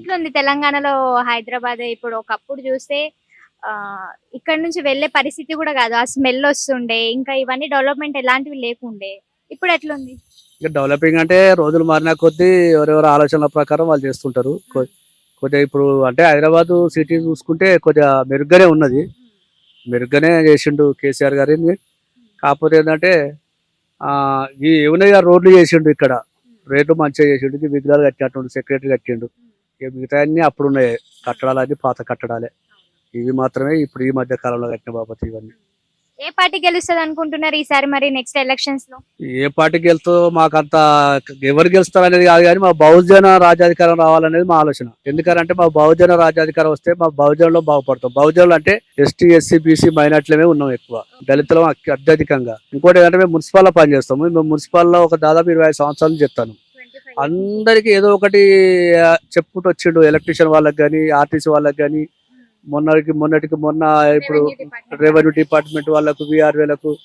ఎట్లుంది తెలంగాణలో హైదరాబాద్ ఇప్పుడు ఒకప్పుడు చూస్తే ఇక్కడ నుంచి వెళ్ళే పరిస్థితి కూడా కాదు. ఆ స్మెల్ వస్తుండే. ఇంకా ఇవన్నీ డెవలప్‌మెంట్ ఎలాంటివి లేకుండే. ఇప్పుడు ఎట్లుంది? ఇక డెవలపింగ్ అంటే రోజులు మారిన కొద్దీ ఎవరెవరి ఆలోచనల ప్రకారం వాళ్ళు చేస్తుంటారు. హ్మ్. కొద్దిగా ఇప్పుడు అంటే హైదరాబాదు సిటీ చూసుకుంటే కొద్దిగా మెరుగ్గానే ఉన్నది. హ్మ్. మెరుగ్గానే చేసిండు కేసీఆర్ గారిని. హ్మ్. కాకపోతే ఏందంటే ఈ ఉన్నాయి కదా రోడ్లు చేసిండు ఇక్కడ. హ్మ్. రేట్లు మంచిగా చేసిండు. ఈ విగ్రహాలు కట్టినట్టుండు. సెక్రటరీ కట్టిండు. హ్మ్. ఇక మిగతాయన్నీ అప్పుడున్నాయి. కట్టడాలన్నీ పాత కట్టడాలే. అవును. ఇవి మాత్రమే ఇప్పుడు ఈ మధ్య కాలంలో కట్టిన బాపతి ఇవన్నీ. హ్మ్. ఏ పార్టీ గెలుస్తదనుకుంటున్నారు ఈసారి మరి నెక్స్ట్ ఎలక్షన్స్‌లో? ఏ పార్టీకి వెళ్తుందో మాకంత ఎవరు గెలుస్తారనేది కాదు కానీ మా బహుజన రాజ్యాధికారం రావాలనేది మా ఆలోచన. ఎందుకంటే మా బహుజన రాజ్యాధికారం వస్తే మా బహుజనులు బాగుపడతాం. బహుజనులు అంటే ఎస్టీ, ఎస్సీ, బీసీ మైనార్టీలమే ఉన్నాం ఎక్కువ. దళితులం అత్యధికంగా. ఇంకోటి ఏంటంటే మేము మున్సిపల్లో పనిచేస్తాము. మేము మున్సిపల్లో ఒక దాదాపు 25 సంవత్సరాలు చెప్తాను. 25 ఇయర్స్ నుంచి. అందరికీ ఏదో ఒకటి చెప్పుకుంటూ వచ్చిండు. ఎలక్ట్రీషియన్ వాళ్ళకి కానీ, ఆర్టీసీ వాళ్ళకి కానీ, హ్మ్. మొన్న ఇప్పుడు రెవెన్యూ డిపార్ట్‌మెంట్ రెవెన్యూ వాళ్ళకి. డిపార్ట్మెంట్ వాళ్ళకు, వీఆర్ఓలకు అవును.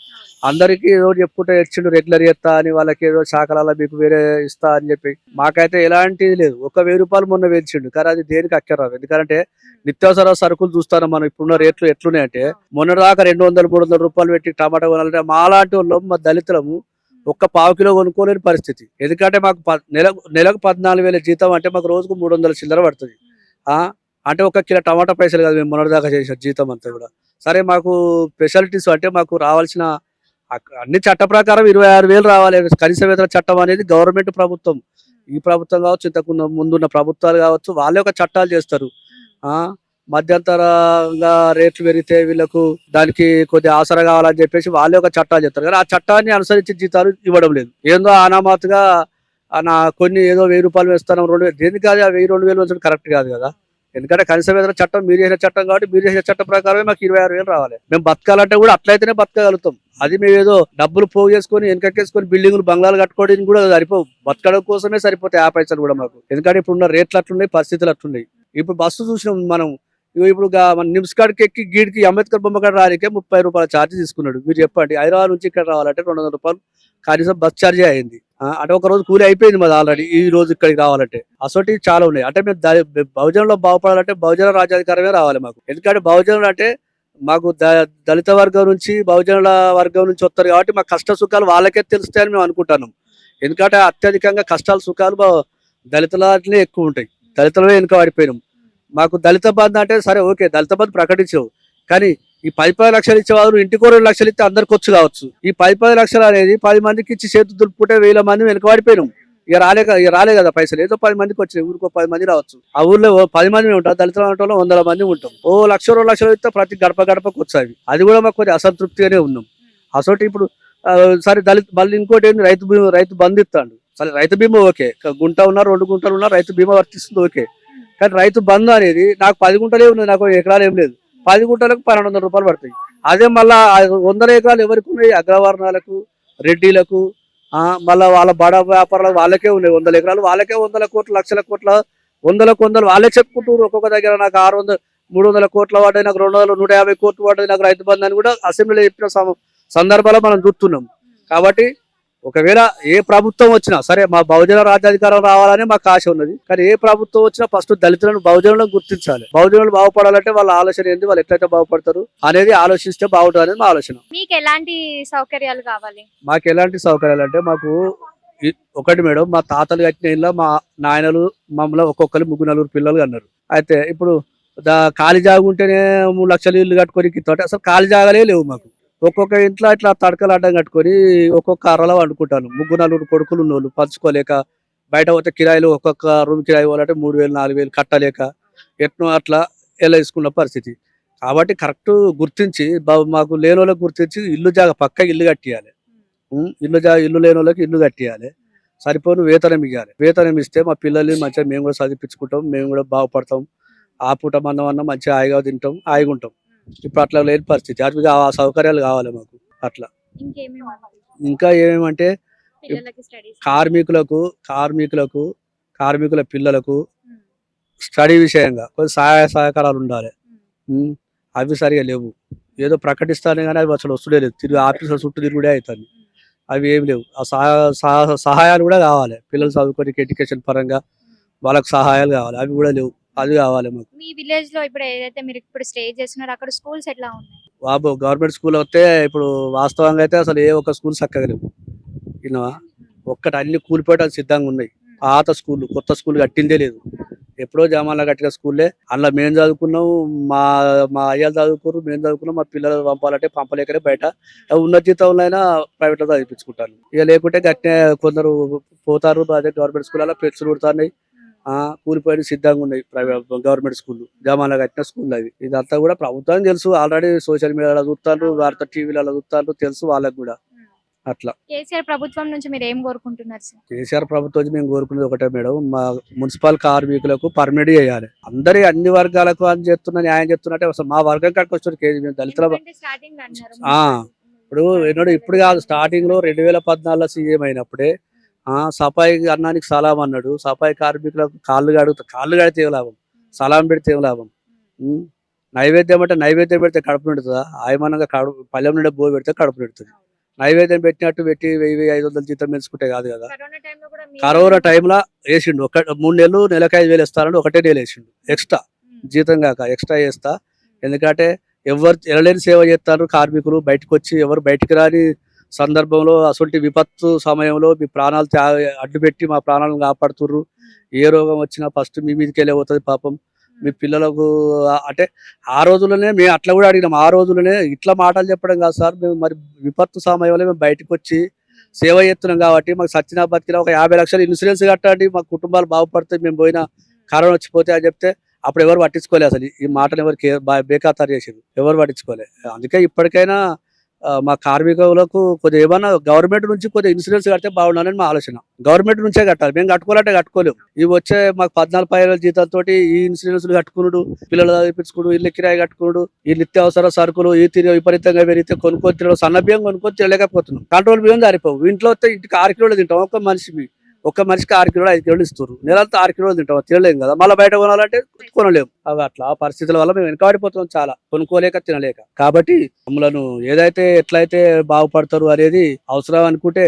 అందరికీ ఏదో ఒకటి చెప్పుకుంటూ వచ్చిండు. రెగ్యులర్ చేస్తా అని వాళ్ళకి ఏదో శాఖలలో మీకు వేరే ఇస్తా అని చెప్పి. హ్మ్. మాకైతే ఎలాంటిది లేదు. ఒక రూ. 1000 మొన్న పెంచిండు. కానీ అది దేనికి అక్కర్రాదు. ఎందుకంటే హ్మ్. నిత్యావసర సరుకులు చూస్తాను మనం ఇప్పుడున్న అవును. రేట్లు ఎట్లున్నాయంటే అవును. మొన్నటిదాకా 200, 300 రూపాయలు పెట్టి టమాటా కొనాలంటే మాలాంటి వాళ్ళం మా దళితులము హ్మ్. ఒక్క పావు కిలో కొనుక్కోలేని పరిస్థితి. ఎందుకంటే మాకు నెలకు 14,000 జీతం అంటే మాకు రోజుకు 300 చిల్లర పడుతుంది. హ్మ్. ఆ అంటే ఒక కిలో టమాటా పైసలు కాదు మేము మొన్నటిదాకా చేసిన జీతం అంతా కూడా. అవును. సరే మాకు స్పెషాలిటీస్ అంటే మాకు రావాల్సిన అన్ని చట్ట ప్రకారం 26,000 రావాలి. కనీస వేతన చట్టం అనేది గవర్నమెంట్ ప్రభుత్వం. హ్మ్. ఈ ప్రభుత్వం కావచ్చు, ఇంతకు ముందున్న ప్రభుత్వాలు కావచ్చు, వాళ్ళే ఒక చట్టాలు చేస్తారు. హ్మ్. ఆ మధ్యంతరంగా రేట్లు పెరిగితే వీళ్ళకు దానికి కొద్దిగా ఆసరా కావాలని చెప్పేసి వాళ్ళే ఒక చట్టాలు చేస్తారు. కానీ ఆ చట్టాన్ని అనుసరించి జీతాలు ఇవ్వడం లేదు. ఏందో అనామాతుగా కొన్ని ఏదో రూ. 1000 వేస్తాను 2,000 దేనికి కాదు. ఆ 1000, 2,000 వేసడం కరెక్ట్ కాదు కదా. ఎందుకంటే కనీస వేతన చట్టం మీరు చేసిన చట్టం కాబట్టి మీరు చేసిన చట్టం ప్రకారమే మాకు 26,000 రావాలి. మేము బతకాలంటే కూడా అట్లయితేనే బతకగలుగుతాం. అది మేము ఏదో డబ్బులు పోగు చేసుకొని వెనకకేసుకొని బిల్డింగులు బంగ్లాలు కట్టుకోవడానికి కూడా సరిపోవు. బతకడం కోసమే సరిపోతాయి ఆ పైసలు కూడా మాకు. ఎందుకంటే ఇప్పుడున్న రేట్లు అట్లున్నాయి, పరిస్థితులు అట్లున్నాయి. ఇప్పుడు బస్సు చూసినాం మనం. ఇప్పుడు మన నిమ్స్ కాడికి ఎక్కి గీడికి అంబేద్కర్ బొమ్మ కాడ రానికే రూ. 30 ఛార్జ్ తీసుకున్నాడు. మీరు చెప్పండి హైదరాబాద్ నుంచి ఇక్కడ రావాలంటే రూ. 200 కనీసం బస్ ఛార్జే అయింది. అంటే ఒక రోజు కూలి అయిపోయింది మాది ఆల్రెడీ. ఈ రోజు ఇక్కడికి రావాలంటే అసోంటివి చాలా ఉన్నాయి. అంటే మేము బహుజనంలో బాగుపడాలంటే బహుజన రాజ్యాధికారమే రావాలి మాకు. ఎందుకంటే బహుజనులు అంటే మాకు దళిత వర్గం నుంచి బహుజనుల వర్గం నుంచి వస్తారు కాబట్టి మా కష్ట సుఖాలు వాళ్ళకే తెలుస్తాయని మేము అనుకుంటున్నాం. ఎందుకంటే అత్యధికంగా కష్టాలు సుఖాలు దళితులనే ఎక్కువ ఉంటాయి. దళితులమే వెనుక పడిపోయినాం. మాకు దళిత బంధు అంటే సరే ఓకే దళిత బంధు ప్రకటించవు. కానీ ఈ 10 లక్షలు ఇచ్చే వాళ్ళు ఇంటికో 2 లక్షలు ఇస్తే అందరికి వచ్చు కావచ్చు. ఈ 10 లక్షలు అనేది 10 మందికి ఇచ్చి చేతులు దులుపుకుంటే 1000 మంది వెనుకబడిపోయినాం. ఇక రాలే కదా పైసలు. ఏదో 10 మందికి వచ్చినాయి. ఊరికో 10 మంది రావచ్చు. ఆ ఊర్లో 10 మంది ఉంటాం. దళితులు అంటే 100 మంది ఉంటాం. ఓ 1,00,000, 2 లక్షలు ఇస్తే ప్రతి గడప గడపకు వచ్చాయి. అది కూడా మాకు కొద్దిగా అసంతృప్తిగానే ఉన్నాం. అసోటి ఇప్పుడు సరే మళ్ళీ ఇంకోటి ఏంది రైతు బంధు ఇస్తాడు. సరే రైతు బీమా ఓకే. గుంట ఉన్నా 2 గుంటలు ఉన్నా రైతు బీమా వర్తిస్తుంది ఓకే. కానీ రైతు బంధు అనేది నాకు 10 గుంటలే ఉన్నది. నాకు ఎకరాలు ఏం లేదు. 10 గుంటలకు రూ. 1,200 పడతాయి. అదే మళ్ళా 100 ఎకరాలు ఎవరికి ఉన్నాయి? అగ్రవర్ణాలకు, రెడ్డిలకు, మళ్ళా వాళ్ళ బడా వ్యాపారాలకు వాళ్ళకే ఉన్నాయి 100 ఎకరాలు. వాళ్ళకే 100 కోట్లు, లక్షల కోట్ల, వందలు వాళ్ళే చెప్పుకుంటారు. ఒక్కొక్క దగ్గర నాకు 600, 300 కోట్ల పడ్డాయి, నాకు 200, 150 కోట్లు పడ్డాయి, నాకు రైతు బంధు అని కూడా అసెంబ్లీలో చెప్పిన సందర్భాలు మనం చూస్తున్నాం. కాబట్టి ఒకవేళ ఏ ప్రభుత్వం వచ్చినా సరే మా బహుజన రాజ్యాధికారం రావాలని మాకు ఆశ ఉన్నది. కానీ ఏ ప్రభుత్వం వచ్చినా ఫస్ట్ దళితులను బహుజనులను గుర్తించాలి. బహుజనులు బాగుపడాలంటే వాళ్ళ ఆలోచన ఏంటి, వాళ్ళు ఎట్లయితే బాగుపడతారు అనేది ఆలోచిస్తే బాగుంటుంది అనేది మా ఆలోచన. మీకు ఎలాంటి సౌకర్యాలు కావాలి? మాకు ఎలాంటి సౌకర్యాలు అంటే మాకు ఒకటి మేడం, మా తాతలు కట్టిన ఇళ్ళ మా నాయనలు మమ్మల్ని ఒక్కొక్కరు 3-4 పిల్లలు అన్నారు. అయితే ఇప్పుడు ఖాళీ జాగా ఉంటేనే 3 లక్షలు ఇల్లు కట్టుకొని తోటి అసలు ఖాళీ జాగాలే లేవు మాకు. ఒక్కొక్క ఇంట్లో ఇట్లా తడకలు అడ్డం కట్టుకొని ఒక్కొక్క అరలో వండుకుంటాను. 3-4 కొడుకులు ఉన్నోళ్ళు పంచుకోలేక బయట పోతే కిరాయిలు ఒక్కొక్క రూమ్ కిరాయి పోవాలంటే 3,000, 4,000 కట్టలేక ఎట్నో అట్లా వేసుకున్న పరిస్థితి. కాబట్టి కరెక్ట్ గుర్తించి మాకు లేని వాళ్ళకి గుర్తించి ఇల్లు జాగా పక్క ఇల్లు కట్టియాలి. ఇల్లు లేని వాళ్ళకి ఇల్లు కట్టియాలి. సరిపోను వేతనం ఇవ్వాలి. వేతనం ఇస్తే మా పిల్లల్ని మంచిగా మేము కూడా చదివించుకుంటాం. మేము కూడా బాగుపడతాం. ఆ పూట మందం అన్న మంచిగా హాయిగా తింటాం, హాయిగా ఉంటాం. ఇప్పుడు అట్లా లేని పరిస్థితి. అటు ఆ సౌకర్యాలు కావాలి మాకు అట్లా. ఇంకేమేమి ఇంకా ఏమేమంటే పిల్లలకి స్టడీస్ కార్మికులకు కార్మికులకు కార్మికుల పిల్లలకు స్టడీ విషయంగా కొంచెం సహాయ సహకారాలు ఉండాలి. అవి సరిగా లేవు. ఏదో ప్రకటిస్తానే కానీ అవి అసలు వస్తుండే లేదు. ఆఫీసుల చుట్టూ తిరుగుడే అవుతుంది. అవి ఏమి లేవు. ఆ సహాయాలు కూడా కావాలి పిల్లలు చదువుకోనికి ఎడ్యుకేషన్ పరంగా. వాళ్ళకి సహాయాలు కావాలి, అవి కూడా లేవు. అది కావాలి మాకు. మీ విలేజ్ లో ఇప్పుడు ఏదైతే మీరు ఇప్పుడు స్టే చేస్తున్నారో అక్కడ స్కూల్స్ ఎట్లా ఉన్నాయి? బాబు గవర్నమెంట్ స్కూల్ వస్తే ఇప్పుడు వాస్తవంగా అయితే అసలు ఏ ఒక్క స్కూల్ చక్కగా లేవు. విన్నావా? ఒక్కటి అన్ని కూలిపోయడానికి సిద్ధంగా ఉన్నాయి. పాత స్కూల్, కొత్త స్కూల్ కట్టిందే లేదు. ఎప్పుడో జమాన్లో కట్టిన స్కూల్లే అందులో మేము చదువుకున్నాం, మా మా అయ్యలు చదువుకున్నారు, మేము చదువుకున్నాం. మా పిల్లలు పంపాలంటే పంపలేకనే బయట ఉన్న జీతంలో అయినా ప్రైవేట్లో చదివించుకుంటాను. ఇక లేకుంటే గట్టినే కొందరు పోతారు. అదే గవర్నమెంట్ స్కూల్లో పెట్స్ కుడుతున్నాయి, కూలిపోయిన సిద్ధంగా ఉన్నాయి ప్రైవేట్ గవర్నమెంట్ స్కూల్, జమాన్లో కట్టిన స్కూల్ అవి. ఇదంతా కూడా ప్రభుత్వం తెలుసు, ఆల్రెడీ సోషల్ మీడియాలో చూస్తాను, వార్తా టీవీలలో చూస్తాను, తెలుసు వాళ్ళకి కూడా. అట్లా కేసీఆర్ ప్రభుత్వం నుంచి మీరు ఏం కోరుకుంటున్నారు సార్? కేసీఆర్ ప్రభుత్వం మేము కోరుకునేది ఒకటే మేడం, మా మున్సిపల్ కార్మికులకు పర్మిట్ చేయాలి. అందరి అన్ని వర్గాలకు అని చెప్తున్నా, న్యాయం చెప్తున్నట్టే అసలు మా వర్గం కాడికి వచ్చారు మేము దళితుల. స్టార్టింగ్ అన్నారు ఆ, ఇప్పుడు కాదు, స్టార్టింగ్ లో 2014 సీఎం అయినప్పుడే సఫాయి అన్నానికి సలాం అన్నాడు. సఫాయి కార్మికులకు కాళ్ళు కడితే ఏం లాభం, సలాం పెడితే ఏం లాభం? నైవేద్యం అంటే నైవేద్యం పెడితే కడుపు నిండుతుందా? ఆయమానంగా పల్లెం నుండి బో పెడితే కడుపు నిండుతుంది. నైవేద్యం పెట్టినట్టు పెట్టి 1000-500 జీతం పెంచుకుంటే కాదు కదా. కరోనా టైంలో వేసిండు, 3 నెలలు నెలకు 5,000 ఇస్తానని ఒకటే నెల వేసిండు ఎక్స్ట్రా జీతం కాక. ఎక్స్ట్రా చేస్తా, ఎందుకంటే ఎవరు ఎనలేని సేవ చేస్తారు కార్మికులు. బయటకు వచ్చి ఎవరు బయటికి రాని సందర్భంలో అసలు విపత్తు సమయంలో మీ ప్రాణాలు అడ్డుపెట్టి మా ప్రాణాలను కాపాడుతుర్రు. ఏ రోగం వచ్చినా ఫస్ట్ మీ మీదకి వెళ్ళి పోతుంది పాపం. మీ పిల్లలకు అంటే ఆ రోజుల్లోనే మేము అట్లా కూడా అడిగినాం. ఆ రోజుల్లోనే ఇట్లా మాటలు చెప్పడం కాదు సార్, మేము మరి విపత్తు సమయంలో మేము బయటకు వచ్చి సేవ చేస్తున్నాం కాబట్టి మాకు సచ్చినా బతికినా ఒక 50 లక్షలు ఇన్సూరెన్స్ కట్టండి, మా కుటుంబాలు బాగుపడతాయి, మేము పోయినా కరోనా వచ్చిపోతే అని చెప్తే అప్పుడు ఎవరు పట్టించుకోలేదు. అసలు ఈ మాటలు ఎవరికి బేఖాతారు చేసేది, ఎవరు పట్టించుకోలేదు. అందుకే ఇప్పటికైనా మా కార్మికులకు కొద్దిగా ఏమన్నా గవర్నమెంట్ నుంచి కొద్దిగా ఇన్సూరెన్స్ కడితే బాగుండాలని మా ఆలోచన. గవర్నమెంట్ నుంచే కట్టాలి, మేము కట్టుకోవాలంటే కట్టుకోలేము. ఇవి వచ్చే మాకు 14,000 జీతాలతో ఈ ఇన్సూరెన్స్ కట్టుకున్నాడు, పిల్లలు చదివించుకుడు, ఇల్లు కిరాయి కట్టుకున్నాడు, ఈ నిత్యావసర సరుకులు ఈ విపరీతంగా పెరిగితే కొనుక్కొని తినడం, సన్న బియ్యం కొనుక్కొని తినలేకపోతున్నాం. కంట్రోల్ బియ్యం దారిపోవు. ఇంట్లో వస్తే ఇంటికి 6 కిలోలు తింటాం, ఒక్క మనిషికి 6 కిలోలు 5 కిలోలు ఇస్తారు. నెలంతా 6 కిలోలు తింటాం, తినలేం కదా. మళ్ళీ బయట కొనాలంటే కొనలేము. అవి అట్లా పరిస్థితుల వల్ల మేము వెనకబడిపోతున్నాం చాలా, కొనుక్కోలేక తినలేక. కాబట్టి మమ్మలను ఏదైతే ఎట్లయితే బాగుపడతారు అనేది అవసరం అనుకుంటే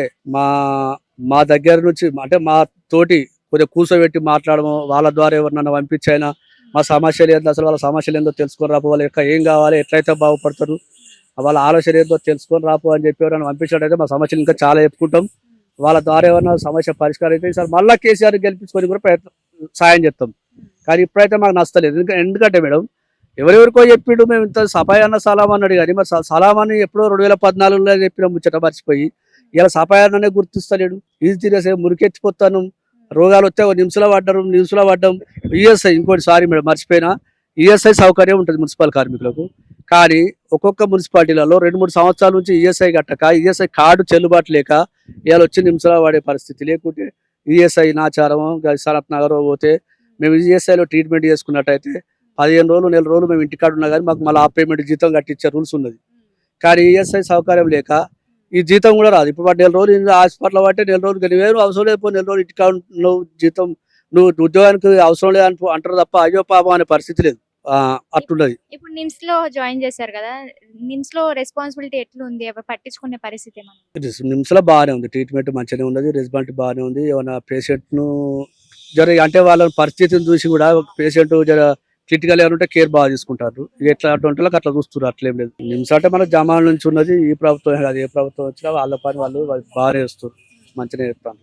మా దగ్గర నుంచి అంటే మా తోటి కొద్దిగా కూర్చోబెట్టి మాట్లాడము, వాళ్ళ ద్వారా ఎవరినన్నా పంపించైనా మా సమస్యలు ఏందో, అసలు వాళ్ళ సమస్యలు ఏందో తెలుసుకొని రాపో, వాళ్ళ యొక్క ఏం కావాలి, ఎట్లయితే బాగుపడతారు, వాళ్ళ ఆలోచన ఏందో తెలుసుకొని రాపో అని చెప్పి ఎవరైనా పంపించినట్టయితే మా సమస్యలు ఇంకా చాలా చెప్పుకుంటాం. వాళ్ళ ద్వారా ఏమన్నా సమస్య పరిష్కారం అయితే సార్ మళ్ళీ కేసీఆర్ గెలిపించుకొని కూడా సాయం చేస్తాం. కానీ ఇప్పుడైతే మాకు నచ్చలేదు. ఎందుకంటే మేడం ఎవరెవరికో చెప్పిండు, మేము ఇంత సఫాయి అన్న సలాం అన్నాడు కానీ మరి సలాం అని ఎప్పుడో 2014లో చెప్పిన ముచ్చట మర్చిపోయి ఇలా సఫాయి అన్ననే గుర్తిస్తలేడు. ఇది తిరిగేసే మురికెత్తిపోతాను, రోగాలు వస్తే నిమ్స్లో పడ్డాం. ఈఎస్ఐ ఇంకోటి సారీ మేడం మర్చిపోయినా, ఈఎస్ఐ సౌకర్యం ఉంటుంది మున్సిపల్ కార్మికులకు. కానీ ఒక్కొక్క మున్సిపాలిటీలలో 2-3 సంవత్సరాల నుంచి ఈఎస్ఐ కట్టక, ఈఎస్ఐ కార్డు చెల్లుబాటు లేక ఇవాళ వచ్చి నిమిషాలు వాడే పరిస్థితి. లేకుంటే ఈఎస్ఐ నాచారం సనత్ నగర్ పోతే మేము ఈఎస్ఐలో ట్రీట్మెంట్ చేసుకున్నట్టయితే 15 రోజులు నెల రోజులు మేము ఇంటికాడ ఉన్నా కానీ మాకు మళ్ళీ ఆ పేమెంట్ జీతం కట్టించే రూల్స్ ఉన్నది. కానీ ఈఎస్ఐ సౌకర్యం లేక ఈ జీతం కూడా రాదు. ఇప్పుడు 1 నెల రోజులు హాస్పిటల్ పట్టే నెల రోజులు వేరు అవసరం లేదు, 4 నెల రోజులు ఇంటికాడ నువ్వు జీతం నువ్వు ఉద్యోగానికి అవసరం లేదు అంటారు తప్ప అయ్యో పాపం అనే పరిస్థితి లేదు. అట్లున్నది. ఇప్పుడు నిమ్స్ లో జాయిన్ చేశారు కదా, నిమ్స్ లో రెస్పాన్సిబిలిటీ ఎట్లుంది, ఎవరు పట్టించుకునే పరిస్థితి ఏమన్నా? నిమ్స్ లో బాగానే ఉంది, ట్రీట్మెంట్ మంచిగానే ఉన్నది, రెస్పాన్సిబిలిటీ బాగానే ఉంది. ఏమైనా పేషెంట్ ను అంటే వాళ్ళ పరిస్థితిని చూసి కూడా పేషెంట్ క్రిటికల్ ఏమంటే కేర్ బాగా తీసుకుంటారు. ఎట్లా అటువంటి అట్లా చూస్తున్నారు, అట్లేం లేదు. నిమ్స్ అంటే మన జమాల నుంచి ఉన్నది, ఈ ప్రభుత్వం కాదు, ఏ ప్రభుత్వం వచ్చినా వాళ్ళ పని వాళ్ళు బాగానే చేస్తారు, మంచిగా చెప్తాను.